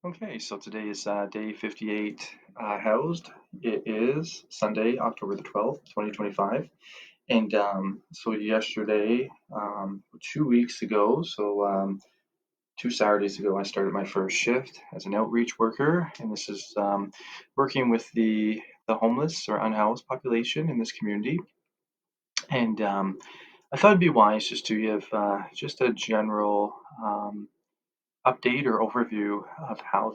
Okay, so today is day 58 housed. It is Sunday, October the 12th, 2025. And so yesterday, 2 weeks ago, 2 Saturdays ago, I started my first shift as an outreach worker. And this is working with the homeless or unhoused population in this community. And I thought it'd be wise just to give just a general update or overview of how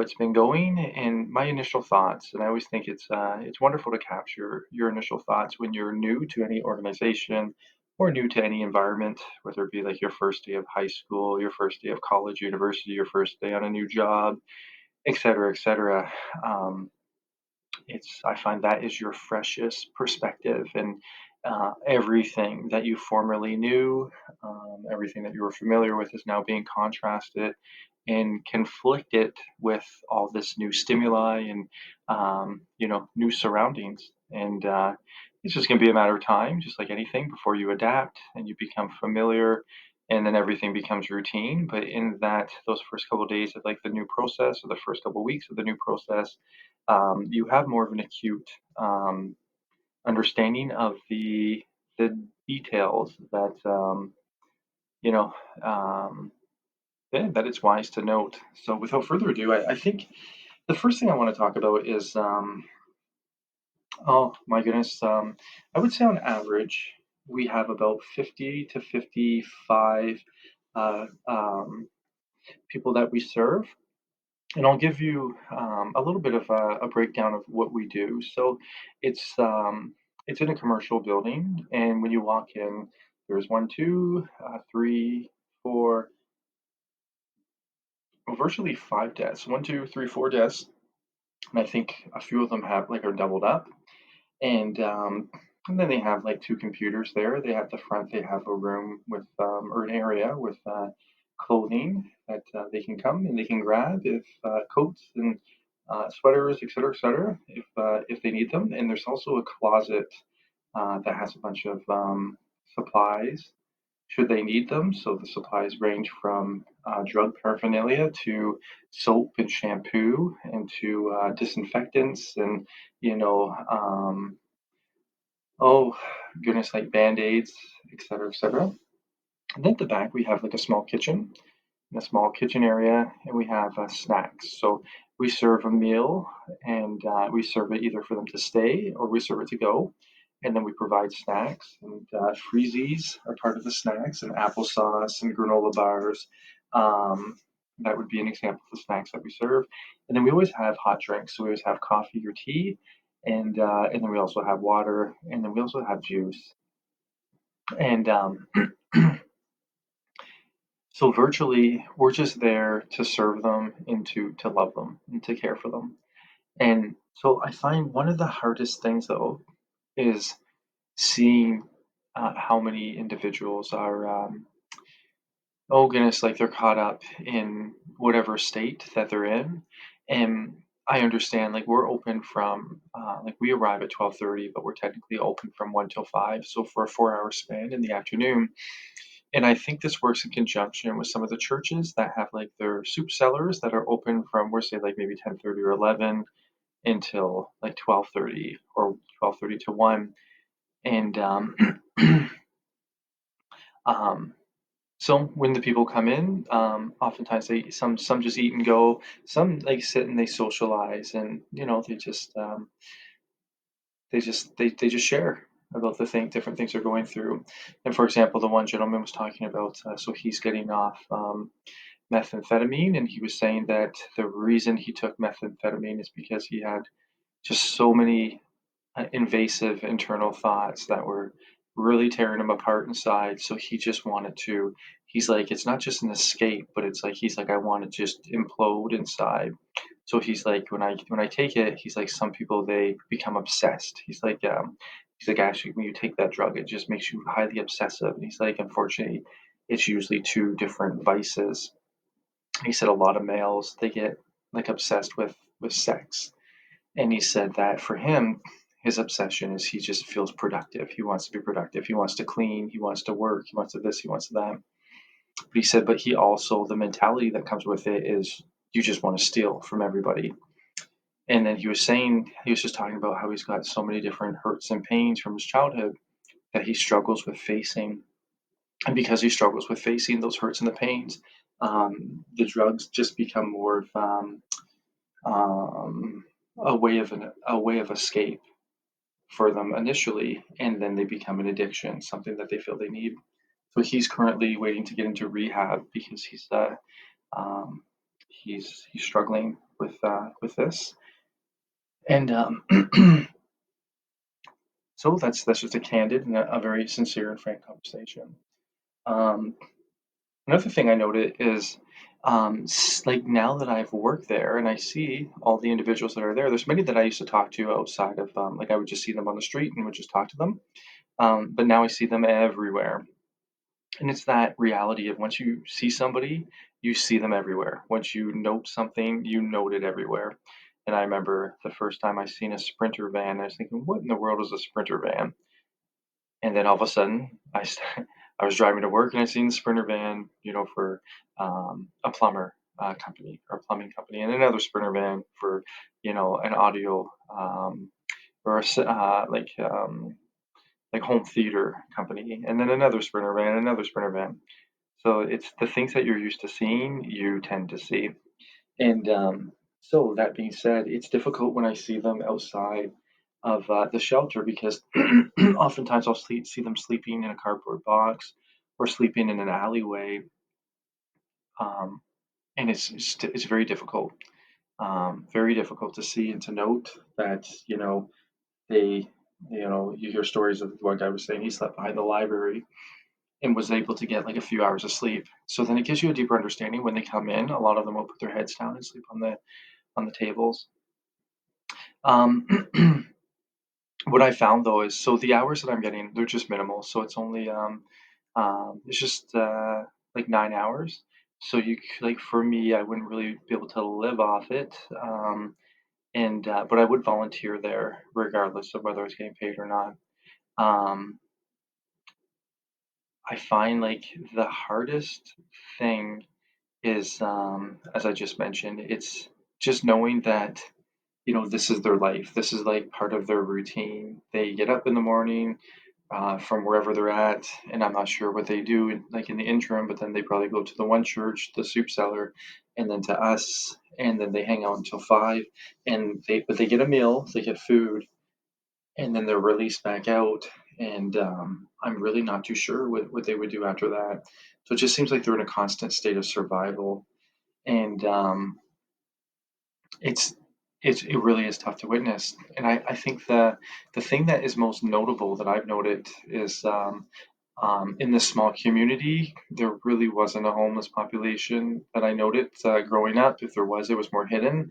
it's been going and my initial thoughts. And I always think it's wonderful to capture your initial thoughts when you're new to any organization or new to any environment, whether it be like your first day of high school, your first day of college, university, your first day on a new job, et cetera, et cetera. Um, it's I find that is your freshest perspective, and everything that you formerly knew, everything that you were familiar with, is now being contrasted and conflicted with all this new stimuli and new surroundings. And it's just going to be a matter of time, just like anything, before you adapt and you become familiar. And then everything becomes routine. But in those first couple of days of like the new process, or the first couple of weeks of the new process, you have more of an acute um, understanding of the details that you know um, that it's wise to note. So, without further ado, I think the first thing I want to talk about is oh my goodness, I would say on average we have about 50 to 55 people that we serve. And I'll give you a little bit of a breakdown of what we do. So it's um, it's in a commercial building, and when you walk in, there's one, two, three, four, well, virtually five desks. One, two, three, four desks, and I think a few of them have like are doubled up. And and then they have like two computers there. They have the front. They have a room with or an area with clothing that they can come and they can grab if coats and sweaters, et cetera, if they need them. And there's also a closet that has a bunch of supplies should they need them. So the supplies range from drug paraphernalia to soap and shampoo and to disinfectants and you know oh goodness, like band-aids, et cetera. And then at the back we have like a small kitchen, in a small kitchen area, and we have snacks. So we serve a meal, and we serve it either for them to stay or we serve it to go. And then we provide snacks, and freezies are part of the snacks, and applesauce and granola bars. Um, that would be an example of the snacks that we serve. And then we always have hot drinks. So we always have coffee or tea, and then we also have water, and then we also have juice. And so virtually, we're just there to serve them and to love them and to care for them. And so I find one of the hardest things though is seeing how many individuals are oh goodness, like they're caught up in whatever state that they're in. And I understand, like we're open from like we arrive at 12:30, but we're technically open from 1 till 5. So for a 4 hour span in the afternoon. And I think this works in conjunction with some of the churches that have like their soup cellars that are open from, we're say like maybe 10:30 or 11 until like 12:30 or 12:30 to 1. And um, so when the people come in, oftentimes some just eat and go, some like sit and they socialize, and they just share about the different things they're going through. And for example, the one gentleman was talking about, so he's getting off methamphetamine, and he was saying that the reason he took methamphetamine is because he had just so many invasive internal thoughts that were really tearing him apart inside. So he just wanted to. He's like, it's not just an escape, but it's like he's like, I want to just implode inside. So he's like, when I take it, he's like, some people they become obsessed. He's like, actually, when you take that drug, it just makes you highly obsessive. And he's like, unfortunately, it's usually two different vices. He said a lot of males they get like obsessed with sex, and he said that for him, his obsession is he just feels productive. He wants to be productive. He wants to clean. He wants to work. He wants to this. He wants to that. But he said, but he also, the mentality that comes with it is you just want to steal from everybody. And then he was saying, he was just talking about how he's got so many different hurts and pains from his childhood that he struggles with facing. And because he struggles with facing those hurts and the pains, the drugs just become more of a way of escape for them initially, and then they become an addiction, something that they feel they need. So he's currently waiting to get into rehab because um, he's struggling with this, and so that's just a candid and a very sincere and frank conversation. Um, Another thing I noted is like now that I've worked there and I see all the individuals that are there, there's many that I used to talk to outside of like I would just see them on the street and would just talk to them. But now I see them everywhere. And it's that reality of once you see somebody, you see them everywhere. Once you note something, you note it everywhere. And I remember the first time I seen a Sprinter van, I was thinking, what in the world is a Sprinter van? And then all of a sudden, I was driving to work and I seen the Sprinter van, for a plumber company or a plumbing company, and another Sprinter van for, an audio or like home theater company, and then another Sprinter van, another Sprinter van. So it's the things that you're used to seeing, you tend to see. And so that being said, it's difficult when I see them outside of the shelter because oftentimes I'll see them sleeping in a cardboard box or sleeping in an alleyway, um, and it's very difficult to see and to note that they you hear stories of one guy was saying he slept behind the library and was able to get like a few hours of sleep. So then it gives you a deeper understanding when they come in. A lot of them will put their heads down and sleep on the tables. Um, what I found though is so the hours that I'm getting, they're just minimal. So it's only it's just like 9 hours. So like for me, I wouldn't really be able to live off it. And but I would volunteer there regardless of whether I was getting paid or not. Um, I find like the hardest thing is as I just mentioned, it's just knowing that this is their life. This is like part of their routine. They get up in the morning from wherever they're at, and I'm not sure what they do like in the interim, but then they probably go to the one church, the soup cellar, and then to us, and then they hang out until 5, and they get a meal, they get food, and then they're released back out. And I'm really not too sure what they would do after that. So it just seems like they're in a constant state of survival, and it's it really is tough to witness. And I think the thing that is most notable that I've noted is in this small community, there really wasn't a homeless population that I noted growing up. If there was, it was more hidden.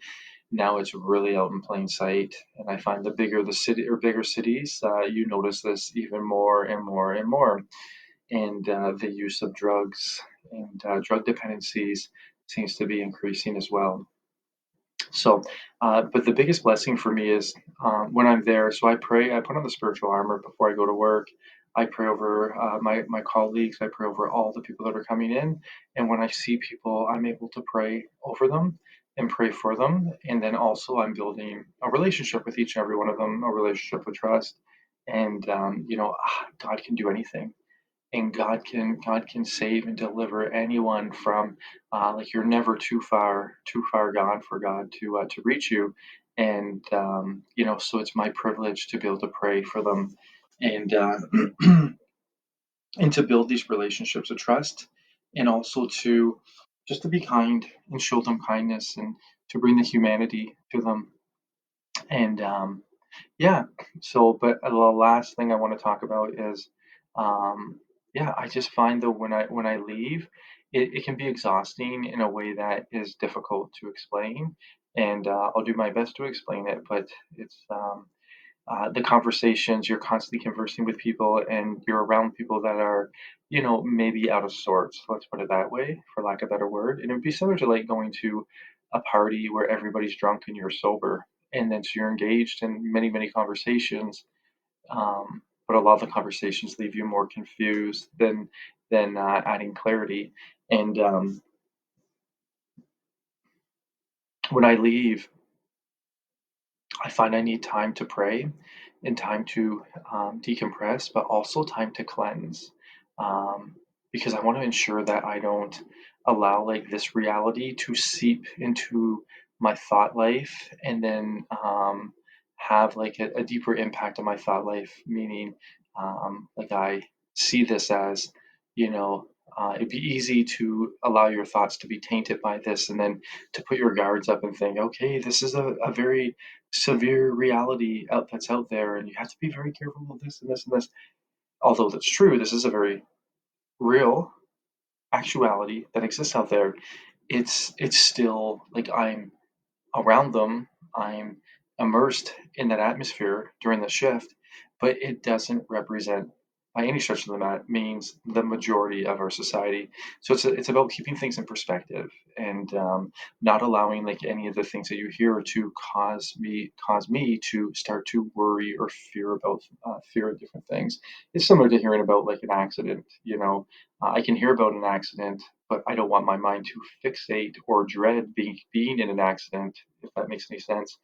Now it's really out in plain sight, and I find the bigger the city or bigger cities, you notice this even more and more and more. And the use of drugs and drug dependencies seems to be increasing as well. So, but the biggest blessing for me is when I'm there. So I pray. I put on the spiritual armor before I go to work. I pray over my colleagues. I pray over all the people that are coming in. And when I see people, I'm able to pray over them and pray for them. And then also, I'm building a relationship with each and every one of them, a relationship with trust. And God can do anything, and God can save and deliver anyone from like you're never too far gone for God to reach you. And so it's my privilege to be able to pray for them, and and to build these relationships of trust, and also to just to be kind and show them kindness and to bring the humanity to them. And yeah. So, but the last thing I want to talk about is, yeah, I just find that when I leave, it can be exhausting in a way that is difficult to explain, and I'll do my best to explain it. But it's the conversations you're constantly conversing with people, and you're around people that are, maybe out of sorts. Let's put it that way, for lack of a better word. And it'd be similar to like going to a party where everybody's drunk and you're sober, and then so you're engaged in many many conversations, but a lot of the conversations leave you more confused than adding clarity. And when I leave, I find I need time to pray and time to decompress, but also time to cleanse, um, because I want to ensure that I don't allow like this reality to seep into my thought life and then have like a deeper impact on my thought life. Meaning, like I see this as, you know, it'd be easy to allow your thoughts to be tainted by this and then to put your guards up and think, okay, this is a very severe reality that's out there, and you have to be very careful of this and this and this. Although that's true, this is a very real actuality that exists out there. It's still like I'm around them. I'm immersed in that atmosphere during the shift, but it doesn't represent by any stretch of the means the majority of our society. So it's about keeping things in perspective and not allowing like any of the things that you hear to cause me to start to worry or fear of different things. It's similar to hearing about like an accident. I can hear about an accident, but I don't want my mind to fixate or dread being in an accident, if that makes any sense,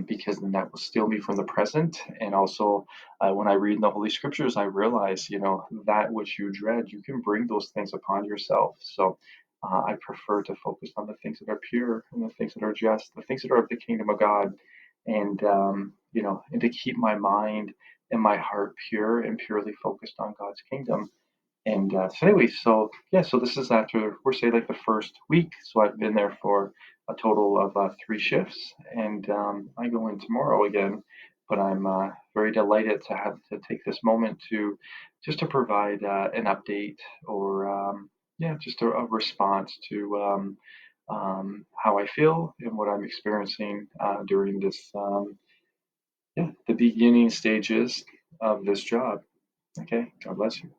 because then that will steal me from the present. And also, when I read in the Holy Scriptures, I realize, that which you dread, you can bring those things upon yourself. So I prefer to focus on the things that are pure and the things that are just, the things that are of the kingdom of God, and and to keep my mind and my heart pure and purely focused on God's kingdom. And so anyway, so yeah, so this is after we're say like the first week. So I've been there for a total of 3 shifts, and I go in tomorrow again. But I'm very delighted to have to take this moment to just to provide an update or yeah, just a response to how I feel and what I'm experiencing during this yeah the beginning stages of this job. Okay, God bless you.